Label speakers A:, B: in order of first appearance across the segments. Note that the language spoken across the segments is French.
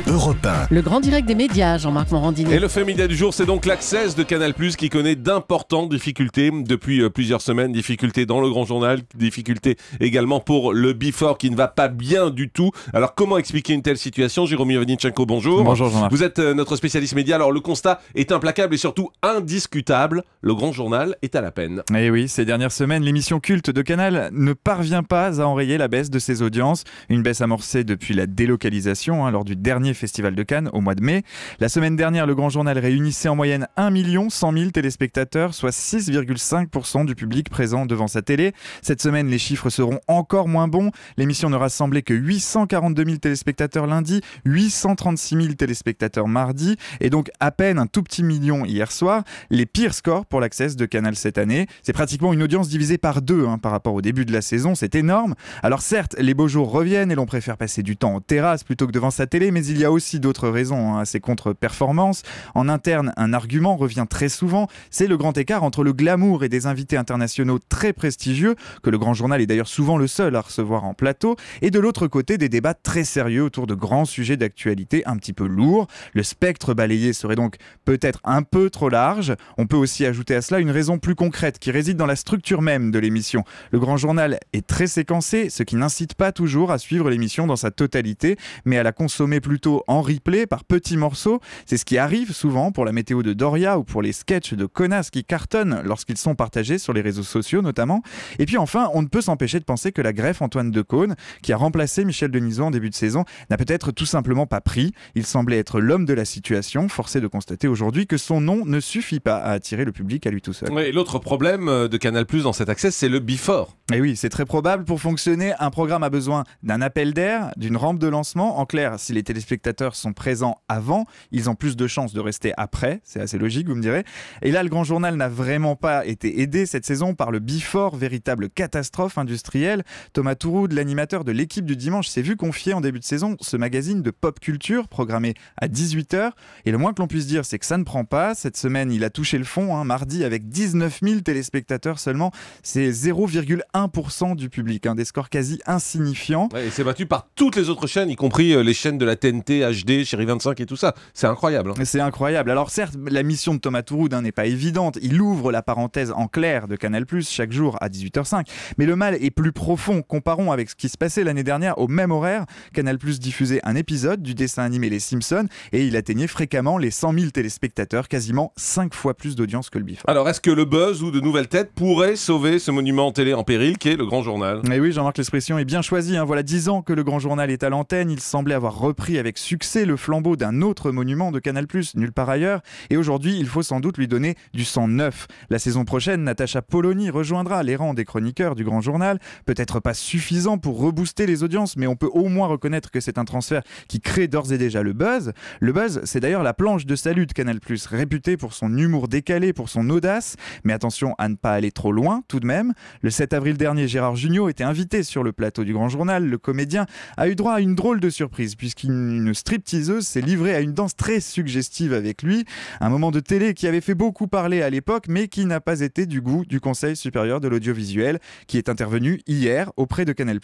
A: Europe 1.
B: Le grand direct des médias, Jean-Marc Morandini.
C: Et le fait média du jour, c'est donc l'Access de Canal+, qui connaît d'importantes difficultés depuis plusieurs semaines. Difficultés dans le grand journal, difficultés également pour le Before qui ne va pas bien du tout. Alors comment expliquer une telle situation? Jérôme Ivanichenko, bonjour.
D: Bonjour Jean-Marc.
C: Vous êtes notre spécialiste média. Alors le constat est implacable et surtout indiscutable. Le grand journal est à la peine.
D: Et oui, ces dernières semaines, l'émission culte de Canal ne parvient pas à enrayer la baisse de ses audiences. Une baisse amorcée depuis la délocalisation lors du dernier Festival de Cannes au mois de mai. La semaine dernière, le grand journal réunissait en moyenne 1 100 000 téléspectateurs, soit 6,5% du public présent devant sa télé. Cette semaine, les chiffres seront encore moins bons. L'émission ne rassemblait que 842 000 téléspectateurs lundi, 836 000 téléspectateurs mardi, et donc à peine un tout petit million hier soir. Les pires scores pour l'Access de Canal cette année. C'est pratiquement une audience divisée par deux par rapport au début de la saison. C'est énorme. Alors certes, les beaux jours reviennent et l'on préfère passer du temps en terrasse plutôt que devant sa télé, mais il y a aussi d'autres raisons à ces contre-performances. En interne, un argument revient très souvent, c'est le grand écart entre le glamour et des invités internationaux très prestigieux, que le grand journal est d'ailleurs souvent le seul à recevoir en plateau, et de l'autre côté, des débats très sérieux autour de grands sujets d'actualité un petit peu lourds. Le spectre balayé serait donc peut-être un peu trop large. On peut aussi ajouter à cela une raison plus concrète qui réside dans la structure même de l'émission. Le grand journal est très séquencé, ce qui n'incite pas toujours à suivre l'émission dans sa totalité, mais à la consommer plutôt en replay par petits morceaux. C'est ce qui arrive souvent pour la météo de Doria ou pour les sketchs de connasses qui cartonnent lorsqu'ils sont partagés sur les réseaux sociaux notamment. Et puis enfin, on ne peut s'empêcher de penser que la greffe Antoine Decaune, qui a remplacé Michel Denisot en début de saison, n'a peut-être tout simplement pas pris. Il semblait être l'homme de la situation, forcé de constater aujourd'hui que son nom ne suffit pas à attirer le public à lui tout seul.
C: Oui, l'autre problème de Canal+ dans cet Access, c'est le Before.
D: Et oui, c'est très probable. Pour fonctionner, un programme a besoin d'un appel d'air, d'une rampe de lancement. En clair, si les téléspectateurs sont présents avant, ils ont plus de chances de rester après. C'est assez logique, vous me direz. Et là, le grand journal n'a vraiment pas été aidé cette saison par le Before, véritable catastrophe industrielle. Thomas Touroud, l'animateur de l'équipe du dimanche, s'est vu confier en début de saison ce magazine de pop culture programmé à 18h. Et le moins que l'on puisse dire, c'est que ça ne prend pas. Cette semaine, il a touché le fond, mardi, avec 19 000 téléspectateurs seulement. C'est 0,1% du public, des scores quasi insignifiants.
C: Ouais, et c'est battu par toutes les autres chaînes, y compris les chaînes de la TNT, HD, Chérie 25 et tout ça. C'est incroyable.
D: C'est incroyable. Alors certes, la mission de Thomas Touroud n'est pas évidente. Il ouvre la parenthèse en clair de Canal+, chaque jour à 18h05. Mais le mal est plus profond. Comparons avec ce qui se passait l'année dernière au même horaire. Canal+ diffusait un épisode du dessin animé Les Simpsons et il atteignait fréquemment les 100 000 téléspectateurs, quasiment 5 fois plus d'audience que le Before.
C: Alors est-ce que le buzz ou de nouvelles têtes pourraient sauver ce monument télé en péril qu'est le grand journal?
D: Et oui, Jean-Marc, l'expression est bien choisie. Voilà 10 ans que le grand journal est à l'antenne. Il semblait avoir repris avec succès le flambeau d'un autre monument de Canal+, nulle part ailleurs. Et aujourd'hui, il faut sans doute lui donner du sang neuf. La saison prochaine, Natacha Polony rejoindra les rangs des chroniqueurs du grand journal. Peut-être pas suffisant pour rebooster les audiences, mais on peut au moins reconnaître que c'est un transfert qui crée d'ores et déjà le buzz. Le buzz, c'est d'ailleurs la planche de salut de Canal+, réputée pour son humour décalé, pour son audace. Mais attention à ne pas aller trop loin, tout de même. Le 7 avril dernier, Gérard Jugnot était invité sur le plateau du grand journal. Le comédien a eu droit à une drôle de surprise, puisqu'une stripteaseuse s'est livrée à une danse très suggestive avec lui. Un moment de télé qui avait fait beaucoup parler à l'époque, mais qui n'a pas été du goût du Conseil supérieur de l'audiovisuel, qui est intervenu hier auprès de Canal+.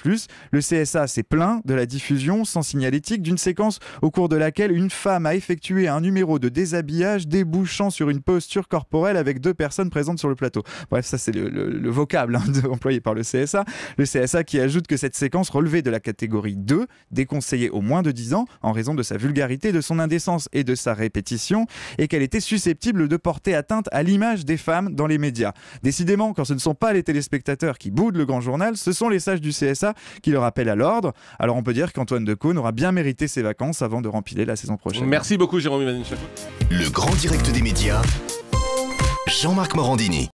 D: Le CSA s'est plaint de la diffusion sans signalétique d'une séquence au cours de laquelle une femme a effectué un numéro de déshabillage débouchant sur une posture corporelle avec 2 personnes présentes sur le plateau. Bref, ça c'est le vocable employé par le CSA. Le CSA qui ajoute que cette séquence relevait de la catégorie 2, déconseillée aux moins de 10 ans en raison de sa vulgarité, de son indécence et de sa répétition, et qu'elle était susceptible de porter atteinte à l'image des femmes dans les médias. Décidément, quand ce ne sont pas les téléspectateurs qui boudent le grand journal, ce sont les sages du CSA qui le rappellent à l'ordre. Alors on peut dire qu'Antoine Decaune aura bien mérité ses vacances avant de rempiler la saison prochaine.
C: Merci beaucoup Jérôme Ivanichenko.
A: Le grand direct des médias, Jean-Marc Morandini.